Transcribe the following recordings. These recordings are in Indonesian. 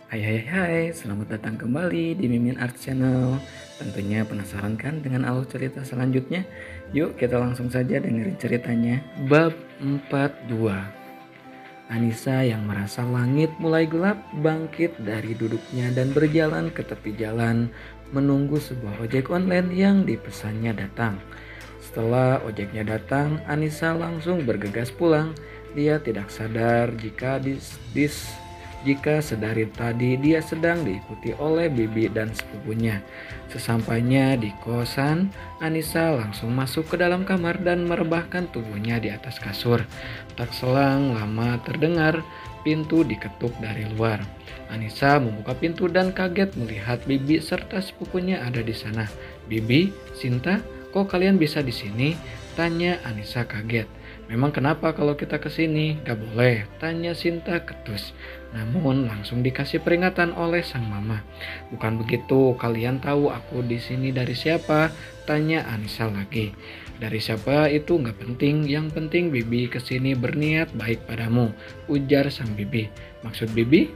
Hai, selamat datang kembali di Mimin Art Channel. Tentunya penasaran kan dengan alur cerita selanjutnya? Yuk kita langsung saja dengerin ceritanya. Bab 42. Anissa yang merasa langit mulai gelap bangkit dari duduknya dan berjalan ke tepi jalan menunggu sebuah ojek online yang dipesannya datang. Setelah ojeknya datang, Anissa langsung bergegas pulang. Dia tidak sadar jika sedari tadi dia sedang diikuti oleh bibi dan sepupunya. Sesampainya di kosan, Anissa langsung masuk ke dalam kamar dan merebahkan tubuhnya di atas kasur. Tak selang lama terdengar pintu diketuk dari luar. Anissa membuka pintu dan kaget melihat bibi serta sepupunya ada di sana. "Bibi, Sinta, kok kalian bisa di sini?" tanya Anissa kaget. "Memang kenapa kalau kita ke sini? Gak boleh," tanya Sinta ketus. Namun langsung dikasih peringatan oleh sang mama. "Bukan begitu, kalian tahu aku di sini dari siapa?" tanya Anissa lagi. "Dari siapa itu gak penting, yang penting bibi kesini berniat baik padamu," ujar sang bibi. "Maksud bibi?"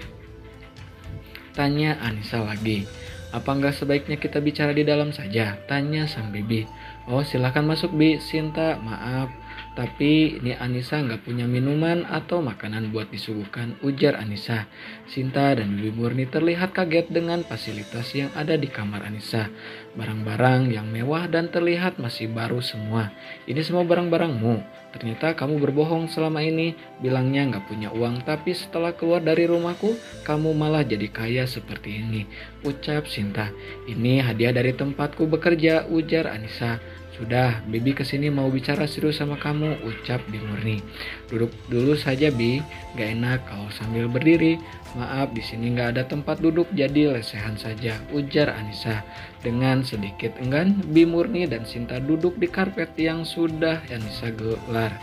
tanya Anissa lagi. "Apa nggak sebaiknya kita bicara di dalam saja?" tanya sang bibi. "Oh silahkan masuk Bi, Sinta, maaf. Tapi ini Anissa nggak punya minuman atau makanan buat disuguhkan," ujar Anissa. Sinta dan Bibi Murni terlihat kaget dengan fasilitas yang ada di kamar Anissa. Barang-barang yang mewah dan terlihat masih baru semua. "Ini semua barang-barangmu? Ternyata kamu berbohong selama ini, bilangnya nggak punya uang, tapi setelah keluar dari rumahku, kamu malah jadi kaya seperti ini," ucap Sinta. "Ini hadiah dari tempatku bekerja," ujar Anissa. "Sudah, Bibi kesini mau bicara serius sama kamu," ucap Bi Murni. "Duduk dulu saja Bi, gak enak kalau sambil berdiri." "Maaf, di sini gak ada tempat duduk jadi lesehan saja," ujar Anissa. Dengan sedikit enggan, Bi Murni dan Sinta duduk di karpet yang sudah Anissa gelar.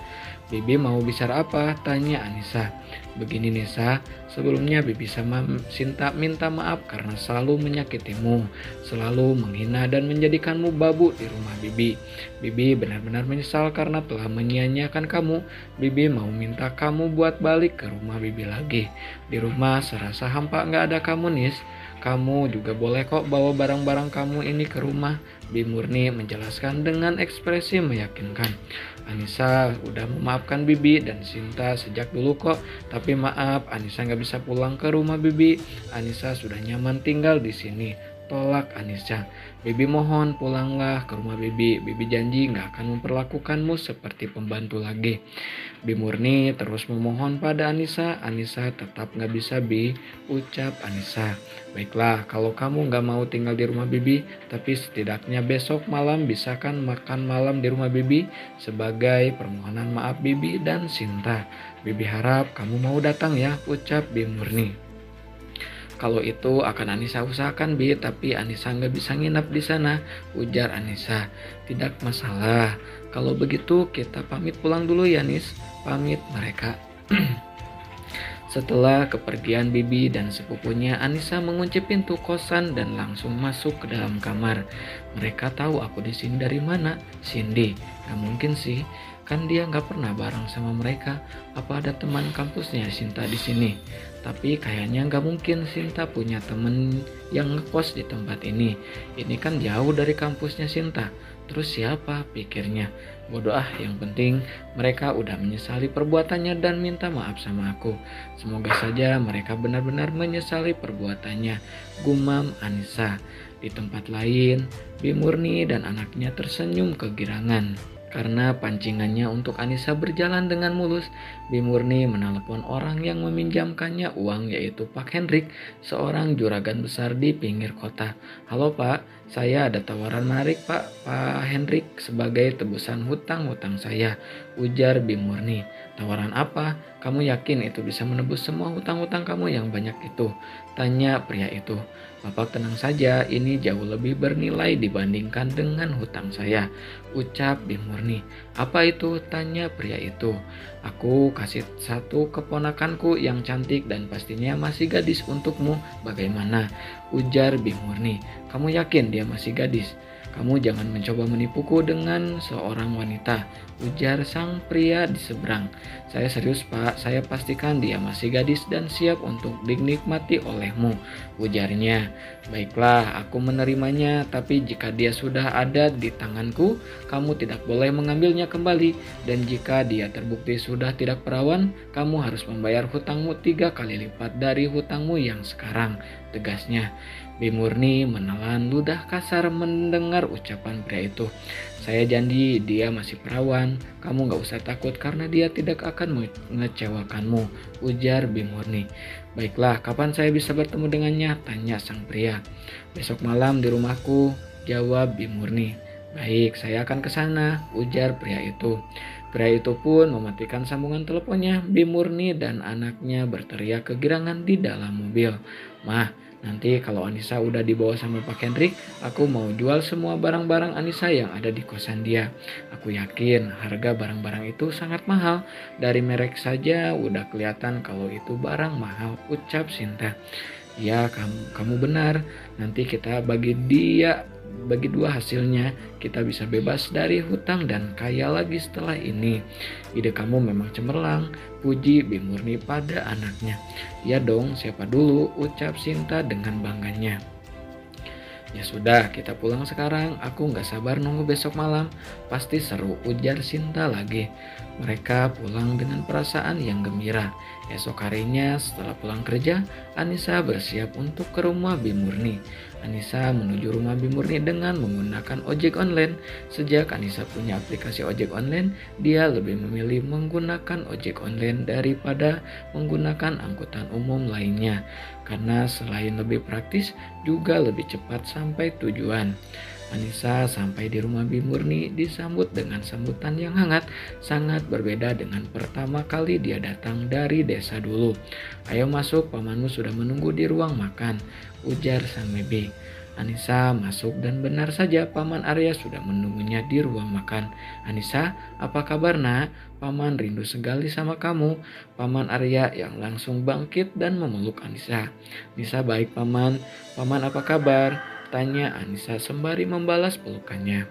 "Bibi mau bicara apa?" tanya Anissa. "Begini Nisa, sebelumnya Bibi sama Sinta minta maaf karena selalu menyakitimu, selalu menghina dan menjadikanmu babu di rumah Bibi. Bibi benar-benar menyesal karena telah menyia-nyiakan kamu. Bibi mau minta kamu buat balik ke rumah Bibi lagi. Di rumah serasa hampa gak ada kamu Nis. Kamu juga boleh kok bawa barang-barang kamu ini ke rumah," Bi Murni menjelaskan dengan ekspresi meyakinkan. "Anissa udah memaafkan Bibi dan Sinta sejak dulu kok. Tapi maaf, Anissa nggak bisa pulang ke rumah Bibi. Anissa sudah nyaman tinggal di sini," tolak Anissa. "Bibi mohon pulanglah ke rumah Bibi. Bibi janji nggak akan memperlakukanmu seperti pembantu lagi." Bi Murni terus memohon pada Anissa. "Anissa tetap nggak bisa Bi," ucap Anissa. "Baiklah, kalau kamu nggak mau tinggal di rumah Bibi, tapi setidaknya besok malam bisa kan makan malam di rumah Bibi sebagai permohonan maaf Bibi dan Sinta. Bibi harap kamu mau datang ya," ucap Bi Murni. "Kalau itu akan Anissa usahakan Bi, tapi Anissa nggak bisa nginap di sana," ujar Anissa. "Tidak masalah, kalau begitu kita pamit pulang dulu ya Nis," pamit mereka. Setelah kepergian Bibi dan sepupunya, Anissa mengunci pintu kosan dan langsung masuk ke dalam kamar. "Mereka tahu aku di sini dari mana? Cindy, gak mungkin sih. Kan dia nggak pernah bareng sama mereka. Apa ada teman kampusnya Sinta di sini? Tapi kayaknya nggak mungkin Sinta punya temen yang ngekos di tempat ini. Ini kan jauh dari kampusnya Sinta. Terus siapa?" pikirnya. "Bodoh ah, yang penting mereka udah menyesali perbuatannya dan minta maaf sama aku. Semoga saja mereka benar-benar menyesali perbuatannya," gumam Anissa. Di tempat lain, Bi Murni dan anaknya tersenyum kegirangan. Karena pancingannya untuk Anissa berjalan dengan mulus, Bi Murni menelepon orang yang meminjamkannya uang yaitu Pak Hendrik, seorang juragan besar di pinggir kota. "Halo Pak, saya ada tawaran menarik Pak Hendrik sebagai tebusan hutang-hutang saya," ujar Bi Murni. "Tawaran apa? Kamu yakin itu bisa menebus semua hutang-hutang kamu yang banyak itu?" tanya pria itu. "Bapak tenang saja, ini jauh lebih bernilai dibandingkan dengan hutang saya," ucap Bi Murni. "Apa itu?" tanya pria itu. "Aku kasih satu keponakanku yang cantik dan pastinya masih gadis untukmu. Bagaimana?" ujar Bi Murni. "Kamu yakin dia masih gadis?" Kamu jangan mencoba menipuku dengan seorang wanita, ujar sang pria di seberang. Saya serius Pak, saya pastikan dia masih gadis dan siap untuk dinikmati olehmu, ujarnya. Baiklah, aku menerimanya, tapi jika dia sudah ada di tanganku, kamu tidak boleh mengambilnya kembali. Dan jika dia terbukti sudah tidak perawan, kamu harus membayar hutangmu 3 kali lipat dari hutangmu yang sekarang, tegasnya. Bimurni menelan ludah kasar mendengar ucapan pria itu. Saya janji dia masih perawan, kamu gak usah takut karena dia tidak akan mengecewakanmu, ujar Bimurni. Baiklah, kapan saya bisa bertemu dengannya? Tanya sang pria. Besok malam di rumahku, jawab Bimurni. Baik, saya akan ke sana, ujar pria itu. Pria itu pun mematikan sambungan teleponnya. Bimurni dan anaknya berteriak kegirangan di dalam mobil. Mah, nanti kalau Anissa udah dibawa sama Pak Hendrik, aku mau jual semua barang-barang Anissa yang ada di kosan dia. Aku yakin harga barang-barang itu sangat mahal. Dari merek saja udah kelihatan kalau itu barang mahal, ucap Sinta. Ya, kamu benar. Nanti kita bagi dua hasilnya, kita bisa bebas dari hutang dan kaya lagi setelah ini. Ide kamu memang cemerlang, puji Bimurni pada anaknya. Ya dong, siapa dulu, ucap Sinta dengan bangganya. Ya sudah, kita pulang sekarang. Aku gak sabar nunggu besok malam. Pasti seru, ujar Sinta lagi. Mereka pulang dengan perasaan yang gembira. Esok harinya setelah pulang kerja, Anissa bersiap untuk ke rumah Bimurni. Anissa menuju rumah Bimurni dengan menggunakan ojek online. Sejak Anissa punya aplikasi ojek online, dia lebih memilih menggunakan ojek online daripada menggunakan angkutan umum lainnya. Karena selain lebih praktis, juga lebih cepat sampai tujuan. Anissa sampai di rumah Bimurni disambut dengan sambutan yang hangat, sangat berbeda dengan pertama kali dia datang dari desa dulu. Ayo masuk, pamanmu sudah menunggu di ruang makan, ujar sang bibi. Anissa masuk dan benar saja Paman Arya sudah menunggunya di ruang makan. Anissa, apa kabar nak? Paman rindu sekali sama kamu. Paman Arya yang langsung bangkit dan memeluk Anissa. Anissa baik paman. Paman apa kabar? Tanya Anissa sembari membalas pelukannya.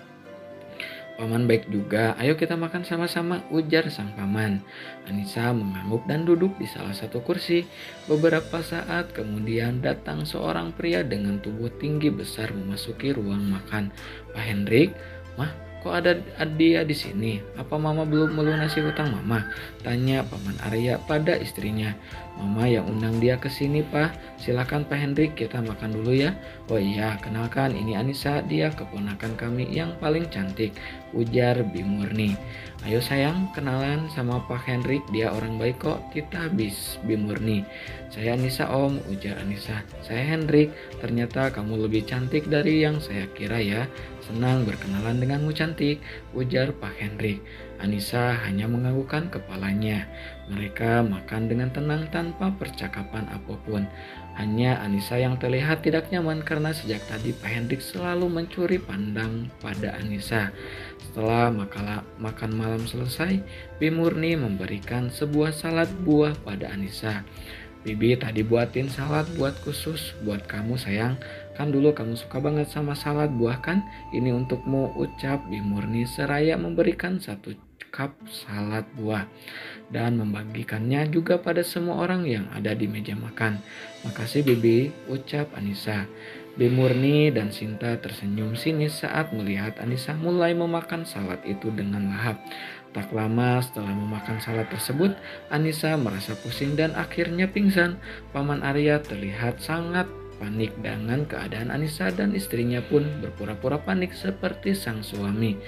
Paman baik juga, ayo kita makan sama-sama, ujar sang paman. Anissa mengangguk dan duduk di salah satu kursi. Beberapa saat kemudian datang seorang pria dengan tubuh tinggi besar memasuki ruang makan. Pak Hendrik, Mah, kok ada dia di sini? Apa mama belum melunasi hutang mama? Tanya Paman Arya pada istrinya. Mama yang undang dia ke sini, Pak. Silakan Pak Hendrik, kita makan dulu ya. Oh iya, kenalkan ini Anissa, dia keponakan kami yang paling cantik, ujar Bimurni. Ayo sayang, kenalan sama Pak Hendrik, dia orang baik kok, kita habis Bimurni. Saya Anissa om, ujar Anissa. Saya Hendrik, ternyata kamu lebih cantik dari yang saya kira ya. Senang berkenalan denganmu cantik, ujar Pak Hendrik. Anissa hanya menganggukkan kepalanya. Mereka makan dengan tenang tanpa percakapan apapun. Hanya Anissa yang terlihat tidak nyaman karena sejak tadi Pak Hendrik selalu mencuri pandang pada Anissa. Setelah makan malam selesai, Bimurni memberikan sebuah salad buah pada Anissa. Bibi tadi buatin salad buat khusus buat kamu sayang. Kan dulu kamu suka banget sama salad buah kan? Ini untukmu, ucap Bimurni seraya memberikan 1 cup salad buah dan membagikannya juga pada semua orang yang ada di meja makan. Makasih Bibi, ucap Anissa. Bimurni dan Sinta tersenyum sinis saat melihat Anissa mulai memakan salad itu dengan lahap. Tak lama setelah memakan salad tersebut, Anissa merasa pusing dan akhirnya pingsan. Paman Arya terlihat sangat panik dengan keadaan Anissa dan istrinya pun berpura-pura panik seperti sang suami.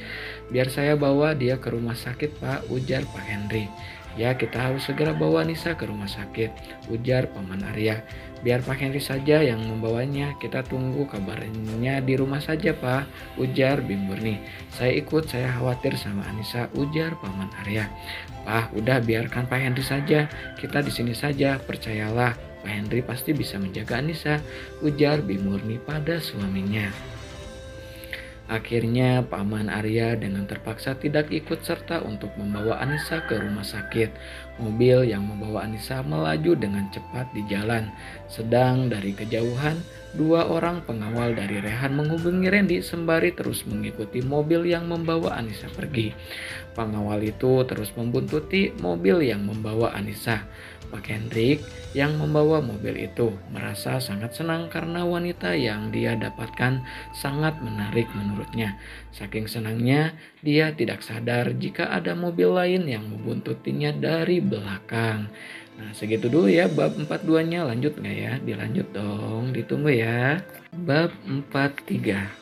Biar saya bawa dia ke rumah sakit Pak, ujar Pak Henry. Ya kita harus segera bawa Anissa ke rumah sakit, ujar Paman Arya. Biar Pak Henry saja yang membawanya, kita tunggu kabarnya di rumah saja Pak, ujar Bimurni. Saya ikut, saya khawatir sama Anissa, ujar Paman Arya. Pak, udah biarkan Pak Henry saja, kita di sini saja, percayalah. Pak Henry pasti bisa menjaga Anissa, ujar Bimurni pada suaminya. Akhirnya Paman Arya dengan terpaksa tidak ikut serta untuk membawa Anissa ke rumah sakit. Mobil yang membawa Anissa melaju dengan cepat di jalan. Sedang dari kejauhan, dua orang pengawal dari Rehan menghubungi Randy sembari terus mengikuti mobil yang membawa Anissa pergi. Pengawal itu terus membuntuti mobil yang membawa Anissa. Pak Hendrik yang membawa mobil itu merasa sangat senang karena wanita yang dia dapatkan sangat menarik menurutnya. Saking senangnya, dia tidak sadar jika ada mobil lain yang membuntutinya dari belakang. Nah, segitu dulu ya bab 42-nya. Lanjut nggak ya? Dilanjut dong, ditunggu ya. Bab 43.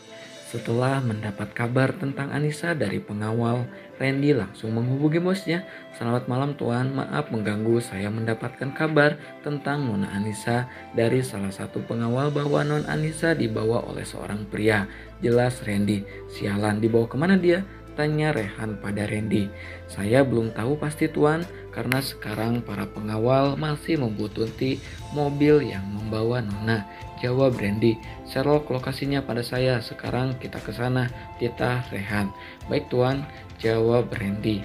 Setelah mendapat kabar tentang Anissa dari pengawal, Randy langsung menghubungi bosnya. "Selamat malam tuan, maaf mengganggu, saya mendapatkan kabar tentang Nona Anissa dari salah satu pengawal bahwa Non Anissa dibawa oleh seorang pria." Jelas Randy. "Sialan, dibawa kemana dia?" tanya Rehan pada Randy. "Saya belum tahu pasti tuan, karena sekarang para pengawal masih membuntuti mobil yang membawa Nona," jawab Randy. "Sherlock, lokasinya pada saya, sekarang kita ke sana," titah Rehan. "Baik tuan," jawab Randy.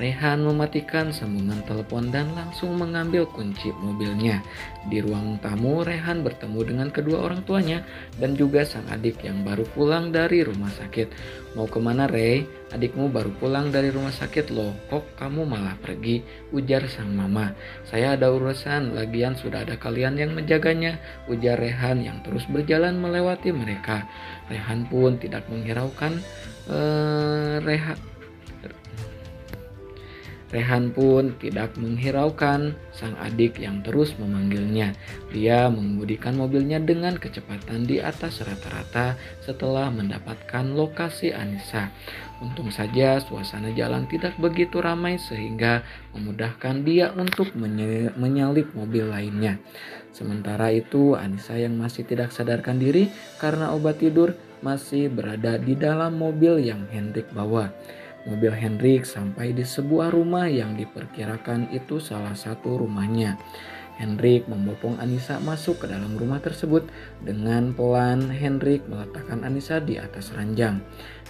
Rehan mematikan sambungan telepon dan langsung mengambil kunci mobilnya. Di ruang tamu, Rehan bertemu dengan kedua orang tuanya dan juga sang adik yang baru pulang dari rumah sakit. "Mau kemana, Ray? Adikmu baru pulang dari rumah sakit loh, kok kamu malah pergi?" ujar sang mama. "Saya ada urusan, lagian sudah ada kalian yang menjaganya," ujar Rehan yang terus berjalan melewati mereka. Rehan pun tidak menghiraukan Rehan pun tidak menghiraukan sang adik yang terus memanggilnya. Dia mengemudikan mobilnya dengan kecepatan di atas rata-rata setelah mendapatkan lokasi Anissa. Untung saja suasana jalan tidak begitu ramai sehingga memudahkan dia untuk menyalip mobil lainnya. Sementara itu, Anissa yang masih tidak sadarkan diri karena obat tidur masih berada di dalam mobil yang Hendrik bawa. Mobil Hendrik sampai di sebuah rumah yang diperkirakan itu salah satu rumahnya. Hendrik membopong Anissa masuk ke dalam rumah tersebut. Dengan pelan Hendrik meletakkan Anissa di atas ranjang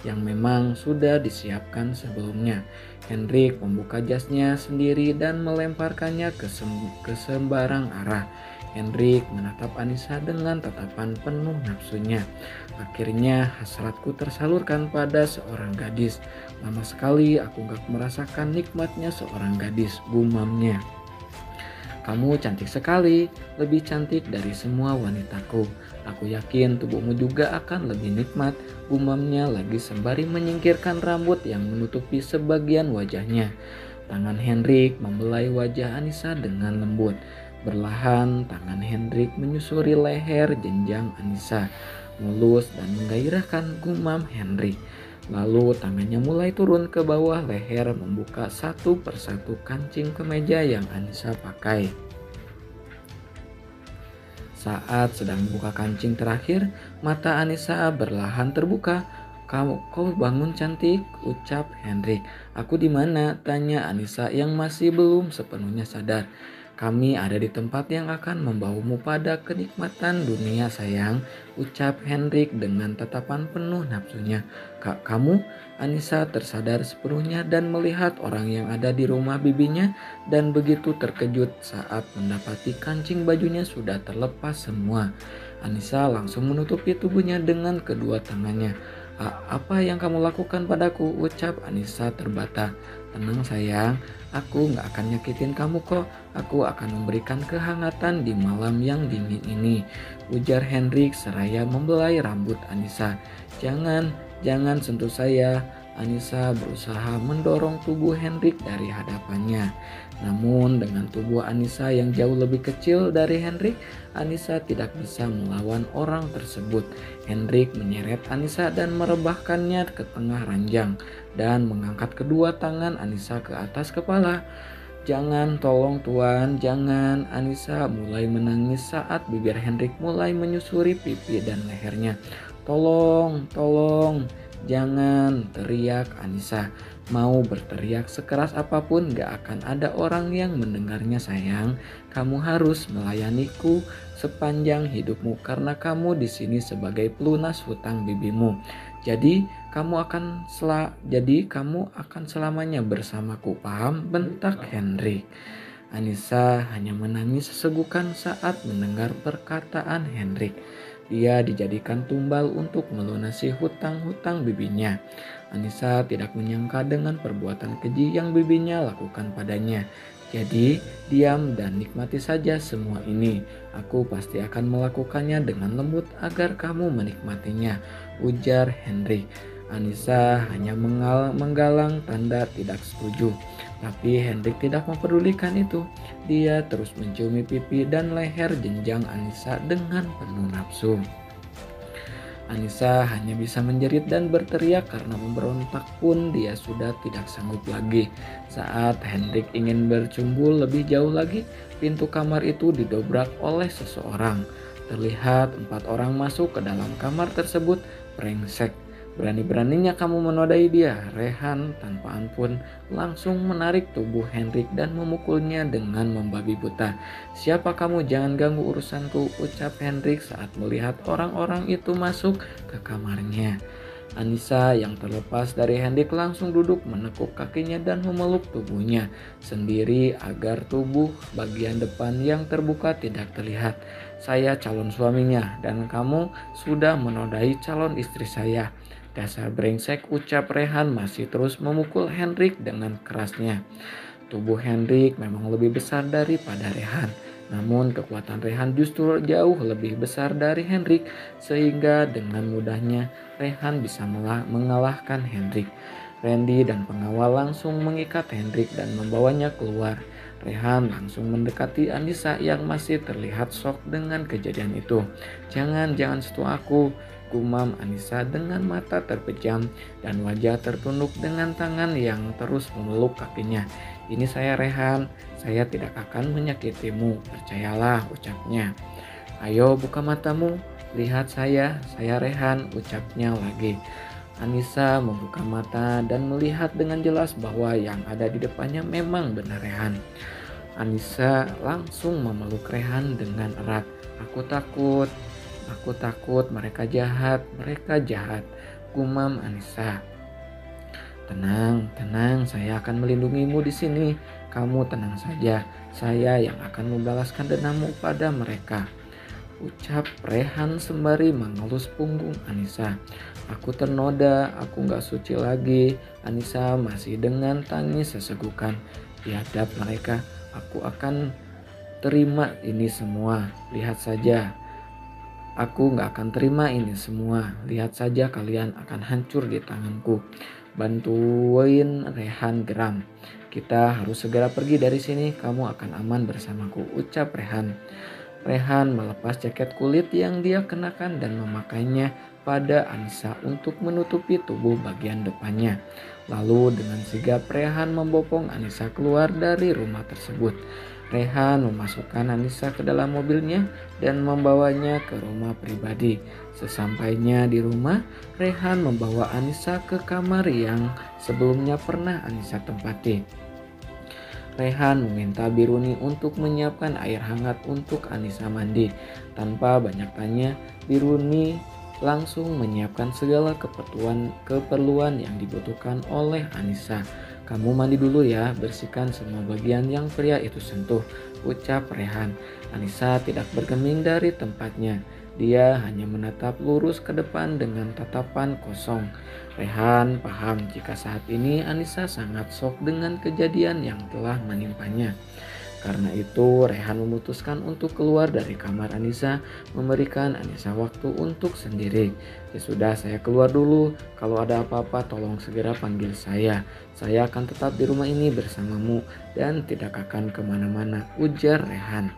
yang memang sudah disiapkan sebelumnya. Hendrik membuka jasnya sendiri dan melemparkannya ke sembarang arah. Hendrik menatap Anissa dengan tatapan penuh nafsunya. "Akhirnya hasratku tersalurkan pada seorang gadis. Lama sekali aku gak merasakan nikmatnya seorang gadis," gumamnya. "Kamu cantik sekali, lebih cantik dari semua wanitaku. Aku yakin tubuhmu juga akan lebih nikmat," gumamnya lagi sembari menyingkirkan rambut yang menutupi sebagian wajahnya. Tangan Hendrik membelai wajah Anissa dengan lembut. Perlahan tangan Hendrik menyusuri leher jenjang Anissa. "Mulus dan menggairahkan," gumam Hendrik. Lalu tangannya mulai turun ke bawah leher membuka satu persatu kancing kemeja yang Anissa pakai. Saat sedang membuka kancing terakhir, mata Anissa berlahan terbuka. Kau bangun cantik," ucap Hendrik. "Aku di mana?" tanya Anissa yang masih belum sepenuhnya sadar. "Kami ada di tempat yang akan membawamu pada kenikmatan dunia sayang," ucap Hendrik dengan tatapan penuh nafsunya. Kamu?" Anissa tersadar sepenuhnya dan melihat orang yang ada di rumah bibinya dan begitu terkejut saat mendapati kancing bajunya sudah terlepas semua. Anissa langsung menutupi tubuhnya dengan kedua tangannya. Apa yang kamu lakukan padaku?" ucap Anissa terbata. "Tenang sayang, aku gak akan nyakitin kamu kok. Aku akan memberikan kehangatan di malam yang dingin ini," ujar Hendrik seraya membelai rambut Anissa. Jangan sentuh saya." Anissa berusaha mendorong tubuh Hendrik dari hadapannya. Namun dengan tubuh Anissa yang jauh lebih kecil dari Hendrik, Anissa tidak bisa melawan orang tersebut. Hendrik menyeret Anissa dan merebahkannya ke tengah ranjang dan mengangkat kedua tangan Anissa ke atas kepala. "Jangan, tolong tuan, jangan." Anissa mulai menangis saat bibir Hendrik mulai menyusuri pipi dan lehernya. Tolong, jangan," teriak Anissa. Mau berteriak sekeras apapun gak akan ada orang yang mendengarnya sayang. "Kamu harus melayaniku sepanjang hidupmu karena kamu di sini sebagai pelunas hutang bibimu. Jadi kamu akan selamanya bersamaku, paham? Bentak Hendrik. Anissa hanya menangis sesegukan saat mendengar perkataan Hendrik. Dia dijadikan tumbal untuk melunasi hutang-hutang bibinya. Anissa tidak menyangka dengan perbuatan keji yang bibinya lakukan padanya. Jadi, diam dan nikmati saja semua ini. Aku pasti akan melakukannya dengan lembut agar kamu menikmatinya, ujar Hendrik. Anissa hanya menggalang tanda tidak setuju. Tapi Hendrik tidak mempedulikan itu. Dia terus menciumi pipi dan leher jenjang Anissa dengan penuh nafsu. Anissa hanya bisa menjerit dan berteriak karena memberontak pun dia sudah tidak sanggup lagi. Saat Hendrik ingin bercumbu lebih jauh lagi, pintu kamar itu didobrak oleh seseorang. Terlihat 4 orang masuk ke dalam kamar tersebut. Brengsek, berani-beraninya kamu menodai dia. Rehan tanpa ampun langsung menarik tubuh Hendrik dan memukulnya dengan membabi buta. Siapa kamu? Jangan ganggu urusanku, ucap Hendrik saat melihat orang-orang itu masuk ke kamarnya. Anissa yang terlepas dari Hendrik langsung duduk menekuk kakinya dan memeluk tubuhnya sendiri agar tubuh bagian depan yang terbuka tidak terlihat. Saya calon suaminya dan kamu sudah menodai calon istri saya. Dasar brengsek, ucap Rehan masih terus memukul Hendrik dengan kerasnya. Tubuh Hendrik memang lebih besar daripada Rehan. Namun kekuatan Rehan justru jauh lebih besar dari Hendrik sehingga dengan mudahnya Rehan bisa mengalahkan Hendrik. Randy dan pengawal langsung mengikat Hendrik dan membawanya keluar. Rehan langsung mendekati Anissa yang masih terlihat shock dengan kejadian itu. Jangan sentuh aku, gumam Anissa dengan mata terpejam dan wajah tertunduk dengan tangan yang terus memeluk kakinya. Ini saya Rehan, saya tidak akan menyakitimu, percayalah, ucapnya. Ayo buka matamu, lihat saya Rehan, ucapnya lagi. Anissa membuka mata dan melihat dengan jelas bahwa yang ada di depannya memang benar Rehan. Anissa langsung memeluk Rehan dengan erat. Aku takut, mereka jahat, gumam Anissa. Tenang, saya akan melindungimu di sini. Kamu tenang saja, saya yang akan membalaskan dendammu pada mereka, ucap Rehan sembari mengelus punggung Anissa. Aku ternoda, aku gak suci lagi. Anissa masih dengan tangis sesegukan. Di hadap mereka, aku akan terima ini semua. Lihat saja, aku gak akan terima ini semua. Lihat saja kalian akan hancur di tanganku. Bantuin Rehan geram. Kita harus segera pergi dari sini. Kamu akan aman bersamaku, ucap Rehan. Rehan melepas jaket kulit yang dia kenakan dan memakainya pada Anissa untuk menutupi tubuh bagian depannya. Lalu dengan sigap Rehan membopong Anissa keluar dari rumah tersebut. Rehan memasukkan Anissa ke dalam mobilnya dan membawanya ke rumah pribadi. Sesampainya di rumah, Rehan membawa Anissa ke kamar yang sebelumnya pernah Anissa tempati. Rehan meminta Biruni untuk menyiapkan air hangat untuk Anissa mandi. Tanpa banyak tanya, Biruni langsung menyiapkan segala keperluan yang dibutuhkan oleh Anissa. Kamu mandi dulu ya, bersihkan semua bagian yang pria itu sentuh, ucap Rehan. Anissa tidak bergeming dari tempatnya. Dia hanya menatap lurus ke depan dengan tatapan kosong. Rehan paham jika saat ini Anissa sangat shock dengan kejadian yang telah menimpanya. Karena itu Rehan memutuskan untuk keluar dari kamar Anissa, memberikan Anissa waktu untuk sendiri. Ya sudah, saya keluar dulu. Kalau ada apa-apa tolong segera panggil saya. Saya akan tetap di rumah ini bersamamu dan tidak akan kemana-mana, ujar Rehan.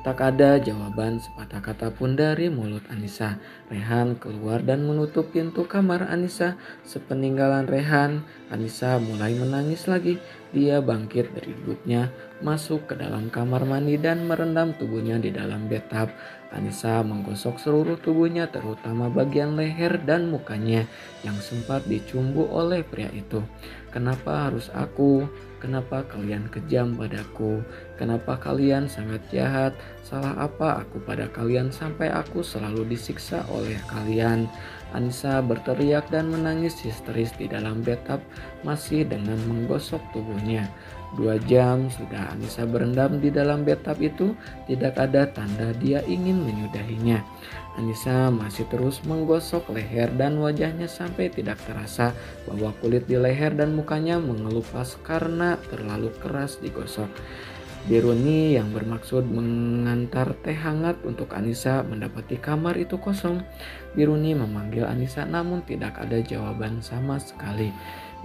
Tak ada jawaban sepatah kata pun dari mulut Anissa. Rehan keluar dan menutup pintu kamar Anissa. Sepeninggalan Rehan, Anissa mulai menangis lagi. Dia bangkit dari duduknya, masuk ke dalam kamar mandi dan merendam tubuhnya di dalam bathtub. Anissa menggosok seluruh tubuhnya terutama bagian leher dan mukanya yang sempat dicumbu oleh pria itu. Kenapa harus aku? Kenapa kalian kejam padaku? Kenapa kalian sangat jahat? Salah apa aku pada kalian sampai aku selalu disiksa oleh kalian?" Anissa berteriak dan menangis histeris di dalam bathtub masih dengan menggosok tubuhnya. 2 jam sudah Anissa berendam di dalam bathtub itu, tidak ada tanda dia ingin menyudahinya. Anissa masih terus menggosok leher dan wajahnya sampai tidak terasa bahwa kulit di leher dan mukanya mengelupas karena terlalu keras digosok. Biruni yang bermaksud mengantar teh hangat untuk Anissa mendapati kamar itu kosong. Biruni memanggil Anissa namun tidak ada jawaban sama sekali.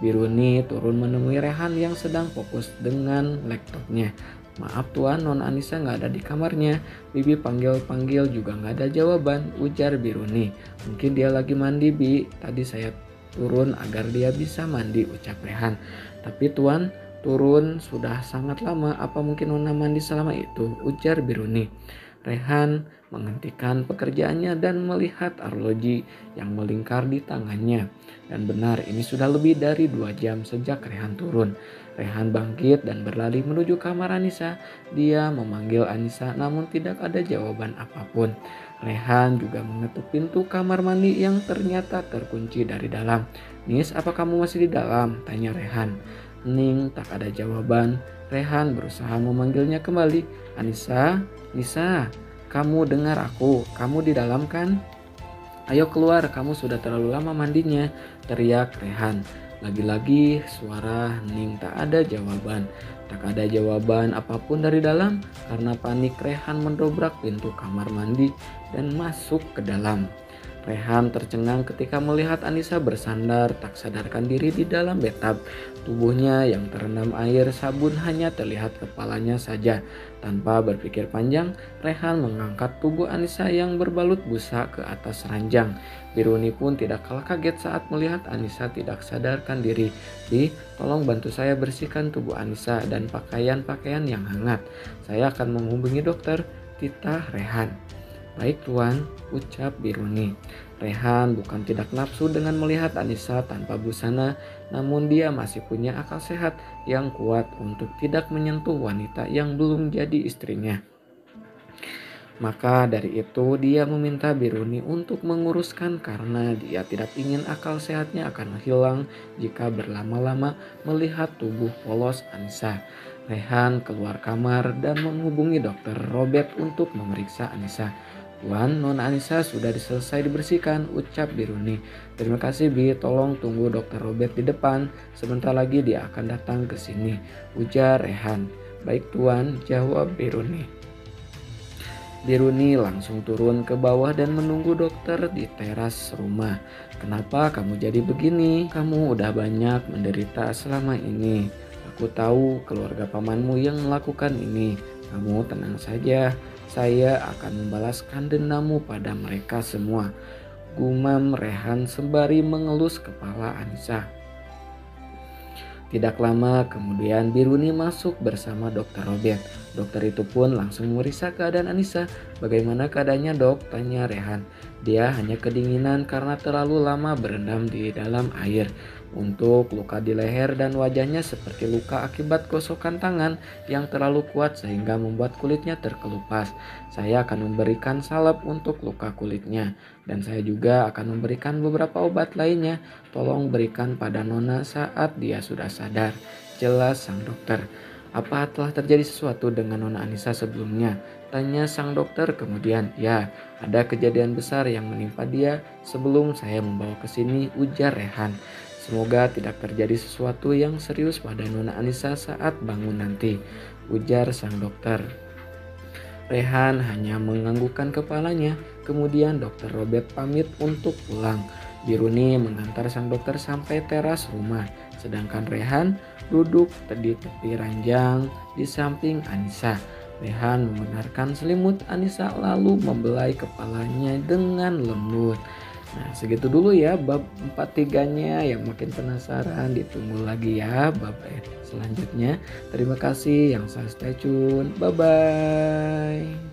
Biruni turun menemui Rehan yang sedang fokus dengan laptopnya. "Maaf tuan, non Anissa nggak ada di kamarnya. Bibi panggil-panggil juga nggak ada jawaban," ujar Biruni. "Mungkin dia lagi mandi, Bi. Tadi saya turun agar dia bisa mandi," ucap Rehan. "Tapi tuan, turun sudah sangat lama, apa mungkin Nona mandi selama itu?" ujar Biruni. Rehan menghentikan pekerjaannya dan melihat arloji yang melingkar di tangannya. Dan benar, ini sudah lebih dari 2 jam sejak Rehan turun. Rehan bangkit dan berlari menuju kamar Anissa. Dia memanggil Anissa namun tidak ada jawaban apapun. Rehan juga mengetuk pintu kamar mandi yang ternyata terkunci dari dalam. "Nis, apa kamu masih di dalam?" tanya Rehan. Hening, tak ada jawaban. Rehan berusaha memanggilnya kembali. "Anissa, Nisa, kamu dengar aku? Kamu di dalam kan? Ayo keluar, kamu sudah terlalu lama mandinya," teriak Rehan. Lagi-lagi suara hening, tak ada jawaban. Tak ada jawaban apapun dari dalam. Karena panik, Rehan mendobrak pintu kamar mandi dan masuk ke dalam. Rehan tercengang ketika melihat Anissa bersandar tak sadarkan diri di dalam bathtub. Tubuhnya yang terendam air sabun hanya terlihat kepalanya saja. Tanpa berpikir panjang, Rehan mengangkat tubuh Anissa yang berbalut busa ke atas ranjang. Biruni pun tidak kalah kaget saat melihat Anissa tidak sadarkan diri. "Bi, tolong bantu saya bersihkan tubuh Anissa dan pakaian-pakaian yang hangat. Saya akan menghubungi dokter," titah Rehan. "Baik tuan," ucap Biruni. Rehan bukan tidak nafsu dengan melihat Anissa tanpa busana, namun dia masih punya akal sehat yang kuat untuk tidak menyentuh wanita yang belum jadi istrinya. Maka dari itu dia meminta Biruni untuk menguruskan karena dia tidak ingin akal sehatnya akan hilang jika berlama-lama melihat tubuh polos Anissa. Rehan keluar kamar dan menghubungi dokter Robert untuk memeriksa Anissa. "Tuan, Nona Anissa sudah selesai dibersihkan," ucap Biruni. "Terima kasih Bi, tolong tunggu dokter Robert di depan. Sebentar lagi dia akan datang ke sini," ujar Rehan. "Baik tuan," jawab Biruni. Biruni langsung turun ke bawah dan menunggu dokter di teras rumah. "Kenapa kamu jadi begini? Kamu udah banyak menderita selama ini. Aku tahu keluarga pamanmu yang melakukan ini. Kamu tenang saja. Saya akan membalaskan dendammu pada mereka semua," gumam Rehan sembari mengelus kepala Anissa. Tidak lama kemudian Biruni masuk bersama dokter Robert. Dokter itu pun langsung memeriksa keadaan Anissa. "Bagaimana keadaannya dok?" tanya Rehan. "Dia hanya kedinginan karena terlalu lama berendam di dalam air. Untuk luka di leher dan wajahnya seperti luka akibat gosokan tangan yang terlalu kuat sehingga membuat kulitnya terkelupas. Saya akan memberikan salep untuk luka kulitnya. Dan saya juga akan memberikan beberapa obat lainnya. Tolong berikan pada Nona saat dia sudah sadar," jelas sang dokter. "Apa telah terjadi sesuatu dengan Nona Anissa sebelumnya?" tanya sang dokter kemudian. "Ya, ada kejadian besar yang menimpa dia sebelum saya membawa ke sini," ujar Rehan. "Semoga tidak terjadi sesuatu yang serius pada Nona Anissa saat bangun nanti," ujar sang dokter. Rehan hanya menganggukkan kepalanya. Kemudian dokter Robert pamit untuk pulang. Biruni mengantar sang dokter sampai teras rumah, sedangkan Rehan duduk di tepi ranjang di samping Anissa. Rehan membenarkan selimut Anissa lalu membelai kepalanya dengan lembut. Nah, segitu dulu ya bab 43-nya. Yang makin penasaran ditunggu lagi ya bab selanjutnya. Terima kasih yang stay tune. Bye bye.